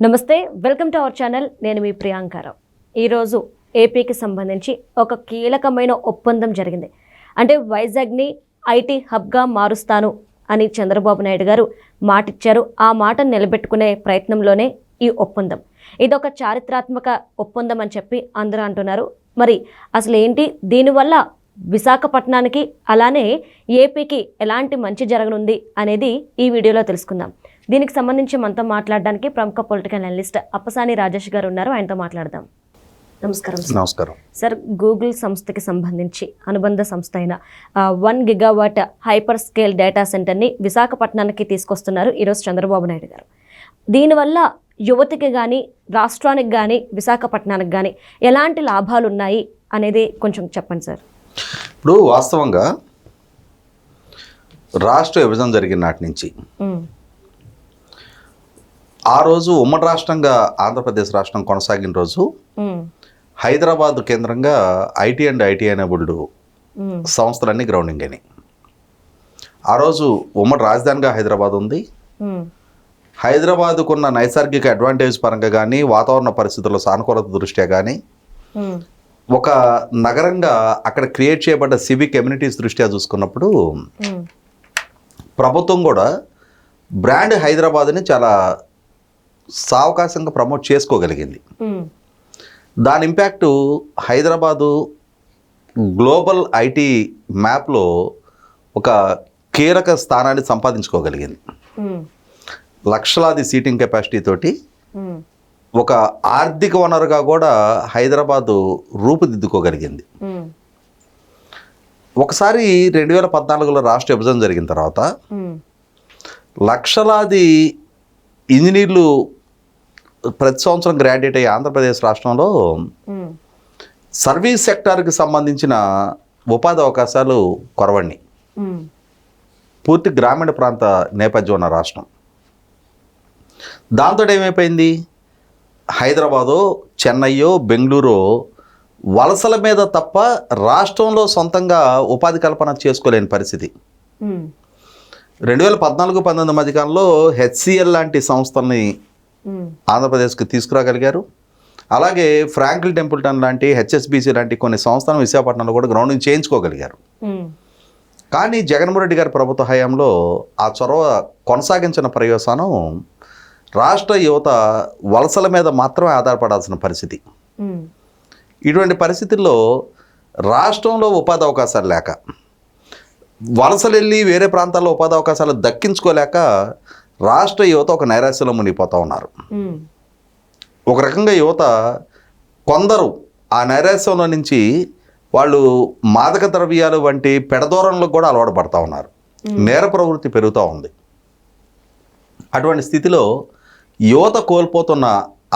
నమస్తే, welcome to our channel. నేను మీ ప్రియాంకారావు. ఈరోజు ఏపీకి సంబంధించి ఒక కీలకమైన ఒప్పందం జరిగింది. అంటే వైజాగ్ని ఐటీ హబ్గా మారుస్తాను అని చంద్రబాబు నాయుడు గారు మాటిచ్చారు. ఆ మాటను నిలబెట్టుకునే ప్రయత్నంలోనే ఈ ఒప్పందం. ఇదొక చారిత్రాత్మక ఒప్పందం అని చెప్పి అందరూ అంటున్నారు. మరి అసలు ఏంటి, దీనివల్ల విశాఖపట్నానికి అలానే ఏపీకి ఎలాంటి మంచి జరగనుంది అనేది ఈ వీడియోలో తెలుసుకుందాం. దీనికి సంబంధించి మనతో మాట్లాడడానికి ప్రముఖ పొలిటికల్ అనలిస్ట్ అప్పసాని రాజేష్ గారు ఉన్నారు. ఆయనతో మాట్లాడదాం. నమస్కారం. నమస్కారం సార్, గూగుల్ సంస్థకి సంబంధించి అనుబంధ సంస్థ అయిన 1 గిగావాట్ హైపర్ స్కేల్ డేటా సెంటర్ని విశాఖపట్నానికి తీసుకొస్తున్నారు ఈరోజు చంద్రబాబు నాయుడు గారు. దీనివల్ల యువతకి కానీ రాష్ట్రానికి కానీ విశాఖపట్నానికి కానీ ఎలాంటి లాభాలు ఉన్నాయి అనేది కొంచెం చెప్పండి సార్. ఇప్పుడు వాస్తవంగా రాష్ట్ర విభజన జరిగిన నాటి నుంచి ఆ రోజు ఉమ్మడి రాష్ట్రంగా ఆంధ్రప్రదేశ్ రాష్ట్రం కొనసాగిన రోజు హైదరాబాద్ కేంద్రంగా ఐటీ అండ్ ఐటీ ఎనేబుల్డ్ సంస్థలన్నీ గ్రౌండింగ్ అయినాయి. ఆ రోజు ఉమ్మడి రాజధానిగా హైదరాబాద్ ఉంది. హైదరాబాద్కున్న నైసర్గిక అడ్వాంటేజ్ పరంగా కానీ వాతావరణ పరిస్థితుల సానుకూలత దృష్ట్యా కానీ ఒక నగరంగా అక్కడ క్రియేట్ చేయబడ్డ సివిక్ కమ్యూనిటీస్ దృష్ట్యా చూసుకున్నప్పుడు ప్రభుత్వం కూడా బ్రాండ్ హైదరాబాద్ని చాలా సావకాశంగా ప్రమోట్ చేసుకోగలిగింది. దాని ఇంపాక్టు హైదరాబాదు గ్లోబల్ ఐటీ మ్యాప్లో ఒక కీలక స్థానాన్ని సంపాదించుకోగలిగింది. లక్షలాది సీటింగ్ కెపాసిటీ తోటి ఒక ఆర్థిక వనరుగా కూడా హైదరాబాదు రూపుదిద్దుకోగలిగింది. ఒకసారి 2014లో రాష్ట్ర విభజన జరిగిన తర్వాత లక్షలాది ఇంజనీర్లు ప్రతి సంవత్సరం గ్రాడ్యుయేట్ అయ్యే ఆంధ్రప్రదేశ్ రాష్ట్రంలో సర్వీస్ సెక్టార్కి సంబంధించిన ఉపాధి అవకాశాలు కొరవడిని. పూర్తి గ్రామీణ ప్రాంత నేపథ్యం ఉన్న రాష్ట్రం. దాంతో ఏమైపోయింది, హైదరాబాదో చెన్నైయో బెంగళూరు వలసల మీద తప్ప రాష్ట్రంలో సొంతంగా ఉపాధి కల్పన చేసుకోలేని పరిస్థితి. 2014-19 మధ్యకాలంలో హెచ్సిఎల్ లాంటి సంస్థల్ని ఆంధ్రప్రదేశ్కి తీసుకురాగలిగారు. అలాగే ఫ్రాంక్లిన్ టెంపుల్టన్ లాంటి హెచ్ఎస్బిసి లాంటి కొన్ని సంస్థలను విశాఖపట్నంలో కూడా గ్రౌండింగ్ చేయించుకోగలిగారు. కానీ జగన్మోహన్ రెడ్డి గారి ప్రభుత్వ హయాంలో ఆ చొరవ కొనసాగించిన పర్యవసానం రాష్ట్ర యువత వలసల మీద మాత్రమే ఆధారపడాల్సిన పరిస్థితి. ఇటువంటి పరిస్థితుల్లో రాష్ట్రంలో ఉపాధి అవకాశాలు లేక, వలసలు వెళ్ళి వేరే ప్రాంతాల్లో ఉపాధి అవకాశాలు దక్కించుకోలేక రాష్ట్ర యువత ఒక నైరాశ్యంలో మునిగిపోతూ ఉన్నారు. ఒక రకంగా యువత కొందరు ఆ నైరాశ్యంలో నుంచి వాళ్ళు మాదక ద్రవ్యాలు వంటి పెడదోరణలకు కూడా అలవాటు పడుతూ ఉన్నారు. నేర ప్రవృత్తి పెరుగుతూ ఉంది. అటువంటి స్థితిలో యువత కోల్పోతున్న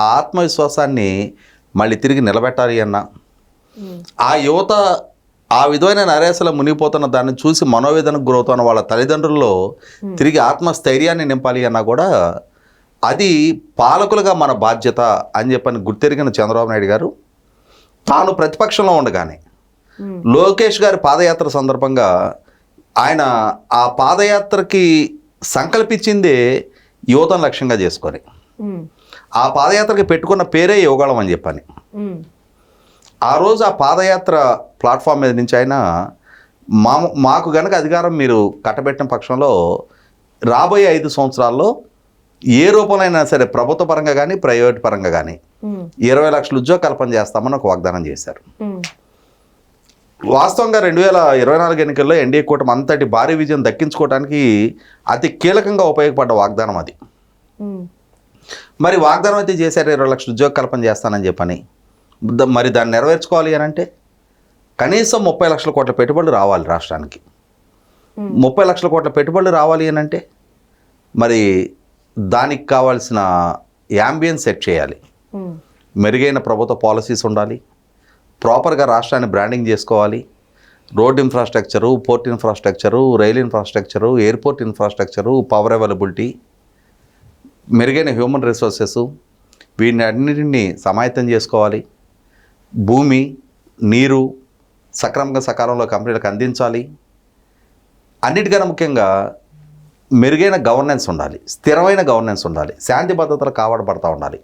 ఆ ఆత్మవిశ్వాసాన్ని మళ్ళీ తిరిగి నిలబెట్టాలి అన్న, ఆ యువత ఆ విధమైన నైరాశ్యంలో మునిగిపోతున్న దాన్ని చూసి మనోవేదనకు గురవుతున్న వాళ్ళ తల్లిదండ్రుల్లో తిరిగి ఆత్మస్థైర్యాన్ని నింపాలి అన్నా కూడా అది పాలకులుగా మన బాధ్యత అని చెప్పని గుర్తెరిగిన చంద్రబాబు నాయుడు గారు తాను ప్రతిపక్షంలో ఉండగానే లోకేష్ గారి పాదయాత్ర సందర్భంగా ఆయన ఆ పాదయాత్రకి సంకల్పించిందే యువతను లక్ష్యంగా చేసుకొని ఆ పాదయాత్రకి పెట్టుకున్న పేరే యువగళం అని చెప్పని ఆ రోజు ఆ పాదయాత్ర ప్లాట్ఫామ్ మీద నుంచి ఆయన మాకు గనక అధికారం మీరు కట్టబెట్టిన పక్షంలో రాబోయే 5 సంవత్సరాల్లో ఏ రూపంలో సరే ప్రభుత్వ పరంగా కానీ ప్రైవేట్ పరంగా కానీ 20 లక్షల ఉద్యోగ కల్పన చేస్తామని ఒక వాగ్దానం చేశారు. వాస్తవంగా 2024 ఎన్నికల్లో ఎన్డీఏ కూటమి అంతటి భారీ విజయం దక్కించుకోవడానికి అతి కీలకంగా ఉపయోగపడ్డ వాగ్దానం అది. మరి వాగ్దానం అయితే చేశారు, 20 లక్షల ఉద్యోగ కల్పన చేస్తానని చెప్పని. మరి దాన్ని నెరవేర్చుకోవాలి అని అంటే కనీసం 30 లక్షల కోట్ల పెట్టుబడులు రావాలి రాష్ట్రానికి. 30 లక్షల కోట్ల పెట్టుబడులు రావాలి అని అంటే మరి దానికి కావాల్సిన యాంబియన్స్ సెట్ చేయాలి. మెరుగైన ప్రభుత్వ పాలసీస్ ఉండాలి. ప్రాపర్గా రాష్ట్రాన్ని బ్రాండింగ్ చేసుకోవాలి. Road infrastructure, port infrastructure, rail infrastructure, airport infrastructure, power availability, మెరుగైన హ్యూమన్ రిసోర్సెస్, వీటిని అన్నింటినీ సమాయత్తం చేసుకోవాలి. భూమి, నీరు సక్రమంగా సకాలంలో కంపెనీలకు అందించాలి. అన్నిటికన్నా ముఖ్యంగా మెరుగైన గవర్నెన్స్ ఉండాలి, స్థిరమైన గవర్నెన్స్ ఉండాలి, శాంతి భద్రతలు కాపాడబడతా ఉండాలి.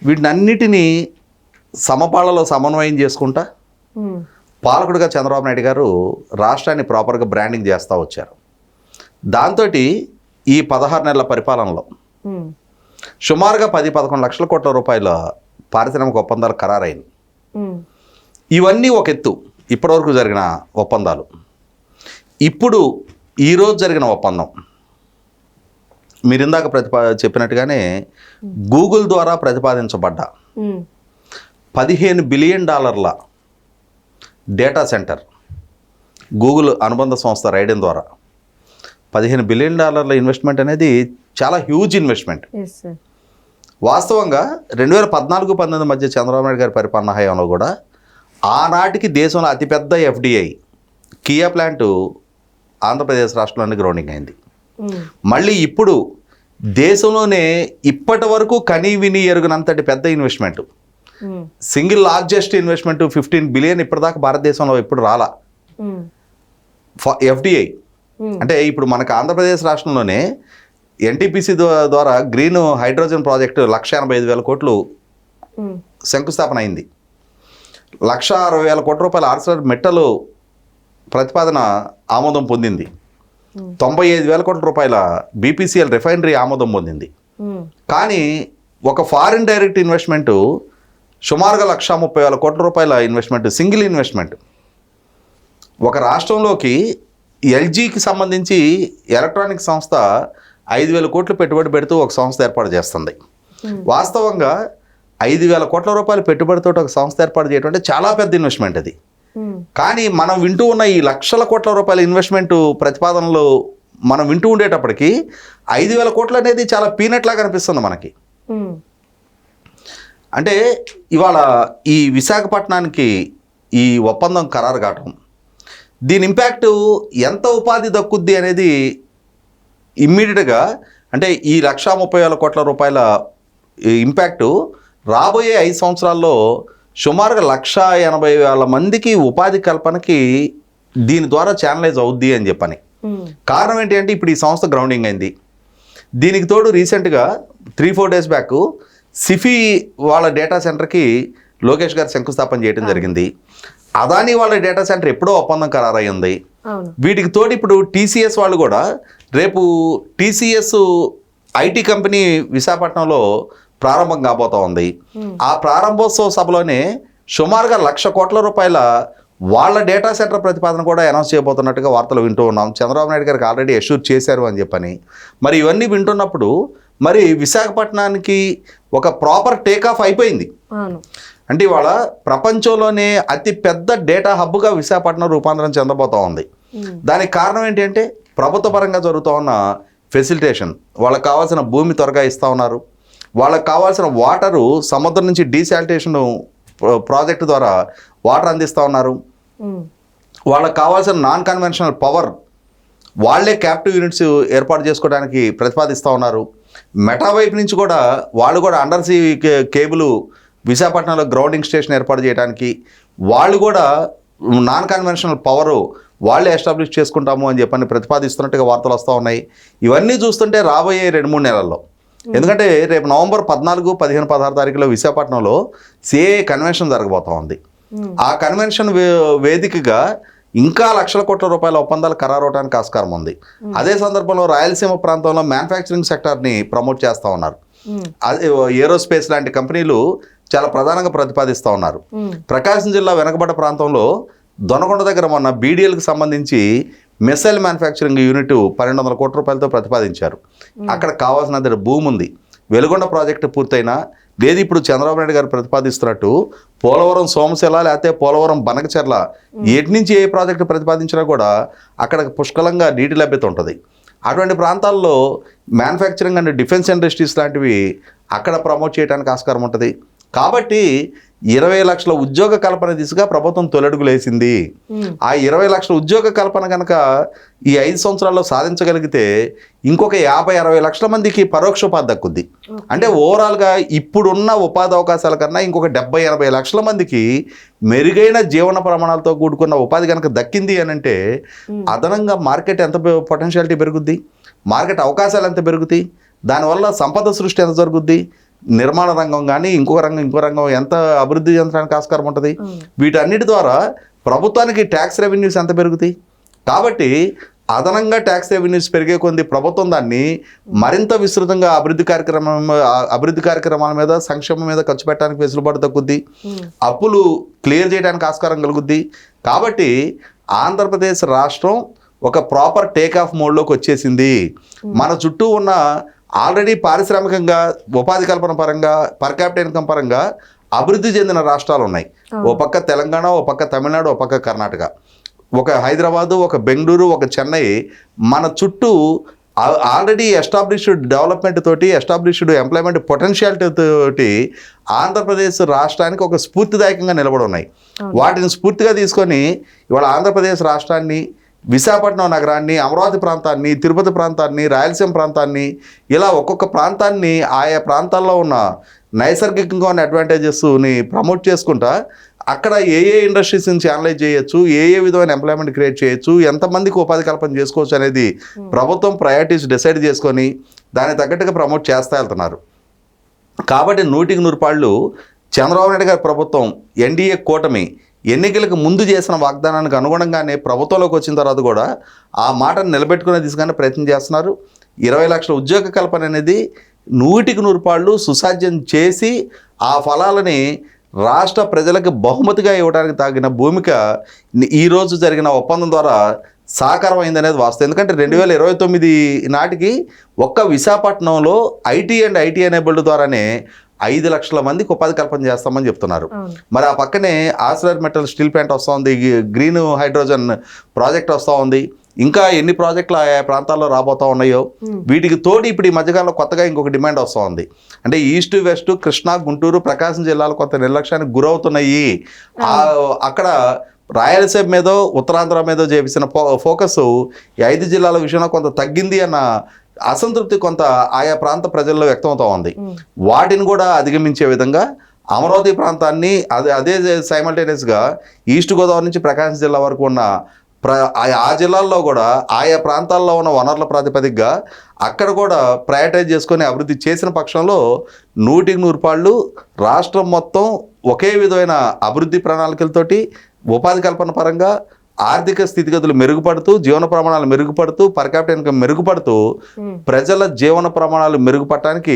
వీటినన్నిటినీ సమపాళలో సమన్వయం చేసుకుంటా పాలకుడిగా చంద్రబాబు నాయుడు గారు రాష్ట్రాన్ని ప్రాపర్గా బ్రాండింగ్ చేస్తూ వచ్చారు. దాంతో ఈ 16 నెలల పరిపాలనలో సుమారుగా 10-11 లక్షల కోట్ల రూపాయల పారిశ్రామిక ఒప్పందాలు ఖరారైనవి. ఇవన్నీ ఒక ఎత్తు ఇప్పటివరకు జరిగిన ఒప్పందాలు. ఇప్పుడు ఈరోజు జరిగిన ఒప్పందం మీరు ఇందాక చెప్పినట్టుగానే గూగుల్ ద్వారా ప్రతిపాదించబడ్డ $15 బిలియన్ డేటా సెంటర్, గూగుల్ అనుబంధ సంస్థ రైడెన్ ద్వారా $15 బిలియన్ ఇన్వెస్ట్మెంట్ అనేది చాలా హ్యూజ్ ఇన్వెస్ట్మెంట్. వాస్తవంగా 2014-19 మధ్య చంద్రబాబు నాయుడు గారి పరిపాలన హయాంలో కూడా ఆనాటికి దేశంలో అతిపెద్ద FDI కియా ప్లాంట్ ఆంధ్రప్రదేశ్ రాష్ట్రంలోని గ్రౌండింగ్ అయింది. మళ్ళీ ఇప్పుడు దేశంలోనే ఇప్పటి వరకు కనీ విని ఎరుగునంతటి పెద్ద investment, single largest investment 15 billion ఇప్పటిదాకా భారతదేశంలో ఇప్పుడు రాలా FDI. అంటే ఇప్పుడు మనకు ఆంధ్రప్రదేశ్ రాష్ట్రంలోనే NTPC ద్వారా గ్రీన్ హైడ్రోజన్ ప్రాజెక్టు 185,000 కోట్లు శంకుస్థాపన అయింది. 160,000 కోట్ల రూపాయల ఆర్సెలర్ మెట్టలు ప్రతిపాదన ఆమోదం పొందింది. 95,000 కోట్ల రూపాయల BPCL రిఫైనరీ ఆమోదం పొందింది. కానీ ఒక ఫారిన్ డైరెక్ట్ ఇన్వెస్ట్మెంటు సుమారుగా 130,000 కోట్ల రూపాయల ఇన్వెస్ట్మెంట్, సింగిల్ ఇన్వెస్ట్మెంట్. ఒక రాష్ట్రంలోకి LGకి సంబంధించి ఎలక్ట్రానిక్ సంస్థ 5,000 కోట్లు పెట్టుబడి పెడుతూ ఒక సంస్థ ఏర్పాటు చేస్తుంది. వాస్తవంగా 5,000 కోట్ల రూపాయలు పెట్టుబడితో ఒక సంస్థ ఏర్పాటు చేయడం అంటే చాలా పెద్ద ఇన్వెస్ట్మెంట్ అది. కానీ మనం వింటూ ఉన్న ఈ లక్షల కోట్ల రూపాయల ఇన్వెస్ట్మెంట్ ప్రతిపాదనలు మనం వింటూ ఉండేటప్పటికి 5,000 కోట్లు అనేది చాలా పీనట్ లాగా అనిపిస్తుంది మనకి. అంటే ఇవాళ ఈ విశాఖపట్నానికి ఈ ఒప్పందం ఖరారు కావటం, దీని ఇంపాక్ట్ ఎంత ఉపాధి దక్కుద్ది అనేది ఇమ్మీడియట్గా, అంటే ఈ 130,000 కోట్ల రూపాయల ఇంపాక్టు రాబోయే 5 సంవత్సరాల్లో సుమారుగా 180,000 మందికి ఉపాధి కల్పనకి దీని ద్వారా ఛానలైజ్ అవుద్ది అని చెప్పని. కారణం ఏంటి అంటే ఇప్పుడు ఈ సంస్థ గ్రౌండింగ్ అయింది. దీనికి తోడు రీసెంట్గా 3-4 డేస్ బ్యాక్ సిఫీ వాళ్ళ డేటా సెంటర్కి లోకేష్ గారు శంకుస్థాపన చేయడం జరిగింది. అదానీ వాళ్ళ డేటా సెంటర్ ఎప్పుడో ఒప్పందం ఖరారయ్యింది. వీటికి తోడు ఇప్పుడు TCS వాళ్ళు కూడా రేపు TCS IT కంపెనీ విశాఖపట్నంలో ప్రారంభం కాబోతా ఉంది. ఆ ప్రారంభోత్సవ సభలోనే సుమారుగా 1,00,000 కోట్ల రూపాయల వాళ్ళ డేటా సెంటర్ ప్రతిపాదన కూడా అనౌన్స్ చేయబోతున్నట్టుగా వార్తలు వింటూ ఉన్నాం. చంద్రబాబు నాయుడు గారికి ఆల్రెడీ అష్యూర్ చేశారు అని చెప్పని. మరి ఇవన్నీ వింటున్నప్పుడు మరి విశాఖపట్నానికి ఒక ప్రాపర్ టేక్ ఆఫ్ అయిపోయింది. అంటే ఇవాళ ప్రపంచంలోనే అతి పెద్ద డేటా హబ్గా విశాఖపట్నం రూపాంతరం చెందబోతా ఉంది. దానికి కారణం ఏంటి అంటే ప్రభుత్వ పరంగా జరుగుతూ ఉన్న ఫెసిలిటేషన్. వాళ్ళకి కావాల్సిన భూమి త్వరగా ఇస్తూ ఉన్నారు. వాళ్ళకి కావాల్సిన వాటరు సముద్రం నుంచి డీశాలిటేషన్ ప్రాజెక్టు ద్వారా వాటర్ అందిస్తూ ఉన్నారు. వాళ్ళకి కావాల్సిన నాన్ కన్వెన్షనల్ పవర్ వాళ్ళే క్యాప్టివ్ యూనిట్స్ ఏర్పాటు చేసుకోవడానికి ప్రతిపాదిస్తూ ఉన్నారు. మెటా వైపు నుంచి కూడా వాళ్ళు కూడా అండర్ సీ కేబుల్ విశాఖపట్నంలో గ్రౌండింగ్ స్టేషన్ ఏర్పాటు చేయడానికి వాళ్ళు కూడా నాన్ కన్వెన్షనల్ పవరు వాళ్ళే ఎస్టాబ్లిష్ చేసుకుంటాము అని చెప్పని ప్రతిపాదిస్తున్నట్టుగా వార్తలు వస్తూ ఉన్నాయి. ఇవన్నీ చూస్తుంటే రాబోయే 2-3 నెలల్లో, ఎందుకంటే రేపు నవంబర్ 14, 15, 16 తారీఖులో విశాఖపట్నంలో CAA కన్వెన్షన్ జరగబోతా ఉంది. ఆ కన్వెన్షన్ వేదికగా ఇంకా 1,00,000 కోట్ల రూపాయల ఒప్పందాలు ఖరారవడానికి ఆస్కారం ఉంది. అదే సందర్భంలో రాయలసీమ ప్రాంతంలో మ్యానుఫ్యాక్చరింగ్ సెక్టార్ని ప్రమోట్ చేస్తూ ఉన్నారు. అదే ఏరోస్పేస్ లాంటి కంపెనీలు చాలా ప్రధానంగా ప్రతిపాదిస్తూ ఉన్నారు. ప్రకాశం జిల్లా వెనకబడ్డ ప్రాంతంలో దొనకొండ దగ్గర మొన్న BDLకి సంబంధించి మిసైల్ మ్యానుఫ్యాక్చరింగ్ యూనిట్ 1,200 కోట్ల రూపాయలతో ప్రతిపాదించారు. అక్కడ కావాల్సిన భూమి ఉంది. వెలుగొండ ప్రాజెక్టు పూర్తయినా లేదు ఇప్పుడు చంద్రబాబు నాయుడు గారు ప్రతిపాదిస్తున్నట్టు పోలవరం సోమశిల లేకపోతే పోలవరం బనకచెర్ల ఎటు నుంచి ఏ ప్రాజెక్టు ప్రతిపాదించినా కూడా అక్కడ పుష్కలంగా నీటి లభ్యత ఉంటుంది. అటువంటి ప్రాంతాల్లో మ్యానుఫ్యాక్చరింగ్ అండ్ డిఫెన్స్ ఇండస్ట్రీస్ లాంటివి అక్కడ ప్రమోట్ చేయడానికి ఆస్కారం ఉంటుంది. కాబట్టి 20 లక్షల ఉద్యోగ కల్పన దిశగా ప్రభుత్వం తొలడుగులు వేసింది. ఆ 20 లక్షల ఉద్యోగ కల్పన కనుక ఈ 5 సంవత్సరాల్లో సాధించగలిగితే ఇంకొక 50-60 లక్షల మందికి పరోక్ష ఉపాధి దక్కుద్ది. అంటే ఓవరాల్గా ఇప్పుడున్న ఉపాధి అవకాశాల కన్నా ఇంకొక 70-80 లక్షల మందికి మెరుగైన జీవన ప్రమాణాలతో కూడుకున్న ఉపాధి కనుక దక్కింది అని అంటే అదనంగా మార్కెట్ ఎంత పొటెన్షియాలిటీ పెరుగుద్ది, మార్కెట్ అవకాశాలు ఎంత పెరుగుతాయి, దానివల్ల సంపద సృష్టి ఎంత జరుగుద్ది, నిర్మాణ రంగం కానీ ఇంకో రంగం ఎంత అభివృద్ధి చెందడానికి ఆస్కారం ఉంటుంది. వీటన్నిటి ద్వారా ప్రభుత్వానికి ట్యాక్స్ రెవెన్యూస్ ఎంత పెరుగుతాయి. కాబట్టి అదనంగా ట్యాక్స్ రెవెన్యూస్ పెరిగే కొద్ది ప్రభుత్వం దాన్ని మరింత విస్తృతంగా అభివృద్ధి కార్యక్రమాల మీద, సంక్షేమం మీద ఖర్చు పెట్టడానికి వెసులుబాటు తగ్గుద్ది, అప్పులు క్లియర్ చేయడానికి ఆస్కారం కలుగుద్ది. కాబట్టి ఆంధ్రప్రదేశ్ రాష్ట్రం ఒక ప్రాపర్ టేక్ ఆఫ్ మోడ్లోకి వచ్చేసింది. మన చుట్టూ ఉన్న ఆల్రెడీ పారిశ్రామికంగా, ఉపాధి కల్పన పరంగా, పర్ క్యాపిటల్ ఇన్కమ్ పరంగా అభివృద్ధి చెందిన రాష్ట్రాలు ఉన్నాయి. ఓ పక్క తెలంగాణ, ఓ పక్క తమిళనాడు, ఓ పక్క కర్ణాటక, ఒక హైదరాబాదు, ఒక బెంగళూరు, ఒక చెన్నై మన చుట్టూ ఆల్రెడీ ఎస్టాబ్లిష్డ్ డెవలప్మెంట్ తోటి, ఎస్టాబ్లిష్డ్ ఎంప్లాయ్మెంట్ పొటెన్షియాలిటీ తోటి ఆంధ్రప్రదేశ్ రాష్ట్రానికి ఒక స్ఫూర్తిదాయకంగా నిలబడి ఉన్నాయి. వాటిని స్ఫూర్తిగా తీసుకొని ఇవాళ ఆంధ్రప్రదేశ్ రాష్ట్రాన్ని, విశాఖపట్నం నగరాన్ని, అమరావతి ప్రాంతాన్ని, తిరుపతి ప్రాంతాన్ని, రాయలసీమ ప్రాంతాన్ని, ఇలా ఒక్కొక్క ప్రాంతాన్ని ఆయా ప్రాంతాల్లో ఉన్న నైసర్గికంగా ఉన్న అడ్వాంటేజెస్ని ప్రమోట్ చేసుకుంటా అక్కడ ఏ ఇండస్ట్రీస్ని ఛానలైజ్ చేయొచ్చు, ఏ విధమైన ఎంప్లాయ్మెంట్ క్రియేట్ చేయొచ్చు, ఎంతమందికి ఉపాధి కల్పన చేసుకోవచ్చు అనేది ప్రభుత్వం ప్రయారిటీస్ డిసైడ్ చేసుకొని దానికి తగ్గట్టుగా ప్రమోట్ చేస్తూ వెళ్తున్నారు. కాబట్టి 100% చంద్రబాబు నాయుడు గారి ప్రభుత్వం, ఎన్డీఏ కూటమి ఎన్నికలకు ముందు చేసిన వాగ్దానానికి అనుగుణంగానే ప్రభుత్వంలోకి వచ్చిన తర్వాత కూడా ఆ మాటను నిలబెట్టుకునే దిశగానే ప్రయత్నం చేస్తున్నారు. 20 లక్షల ఉద్యోగ కల్పన అనేది 100% సుసాధ్యం చేసి ఆ ఫలాలని రాష్ట్ర ప్రజలకు బహుమతిగా ఇవ్వడానికి తాగిన భూమిక ఈరోజు జరిగిన ఒప్పందం ద్వారా సాకారం అయిందనేది వాస్తవం. ఎందుకంటే 2029 నాటికి ఒక్క విశాఖపట్నంలో ఐటీ అండ్ ఐటీ ఎనేబుల్డ్ ద్వారానే 5 లక్షల మందికి ఉపాధి కల్పన చేస్తామని చెప్తున్నారు. మరి ఆ పక్కనే ఆర్సిలర్ మెటల్ స్టీల్ ప్లాంట్ వస్తూ ఉంది, గ్రీన్ హైడ్రోజన్ ప్రాజెక్ట్ వస్తూ ఉంది, ఇంకా ఎన్ని ప్రాజెక్టులు ఆయా ప్రాంతాల్లో రాబోతూ ఉన్నాయో. వీటికి తోడు ఇప్పుడు ఈ మధ్యకాలంలో కొత్తగా ఇంకొక డిమాండ్ వస్తూ ఉంది. అంటే ఈస్ట్ వెస్ట్, కృష్ణా, గుంటూరు, ప్రకాశం జిల్లాలు కొంత నిర్లక్ష్యానికి గురవుతున్నాయి. అక్కడ రాయలసీమ మీదో ఉత్తరాంధ్ర మీదో చేసిన ఫోకస్ ఈ 5 జిల్లాల విషయంలో కొంత తగ్గింది అన్న అసంతృప్తి కొంత ఆయా ప్రాంత ప్రజల్లో వ్యక్తమవుతూ ఉంది. వాటిని కూడా అధిగమించే విధంగా అమరావతి ప్రాంతాన్ని అదే సైమల్టేనియస్గా ఈస్ట్ గోదావరి నుంచి ప్రకాశం జిల్లా వరకు ఉన్న ఆ జిల్లాల్లో కూడా ఆయా ప్రాంతాల్లో ఉన్న వనరుల ప్రాతిపదికగా అక్కడ కూడా ప్రయారిటైజ్ చేసుకొని అభివృద్ధి చేసిన పక్షంలో 100% రాష్ట్రం మొత్తం ఒకే విధమైన అభివృద్ధి ప్రణాళికలతోటి ఉపాధి కల్పన పరంగా ఆర్థిక స్థితిగతులు మెరుగుపడుతూ, జీవన ప్రమాణాలు మెరుగుపడుతూ, పర్ క్యాపిటల్ ఇన్కమ్ మెరుగుపడుతూ ప్రజల జీవన ప్రమాణాలు మెరుగుపడటానికి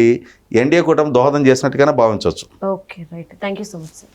ఎన్డీఏ కూటమి దోహదం చేసినట్టుగానే భావించవచ్చు. Okay, right. Thank you so much sir.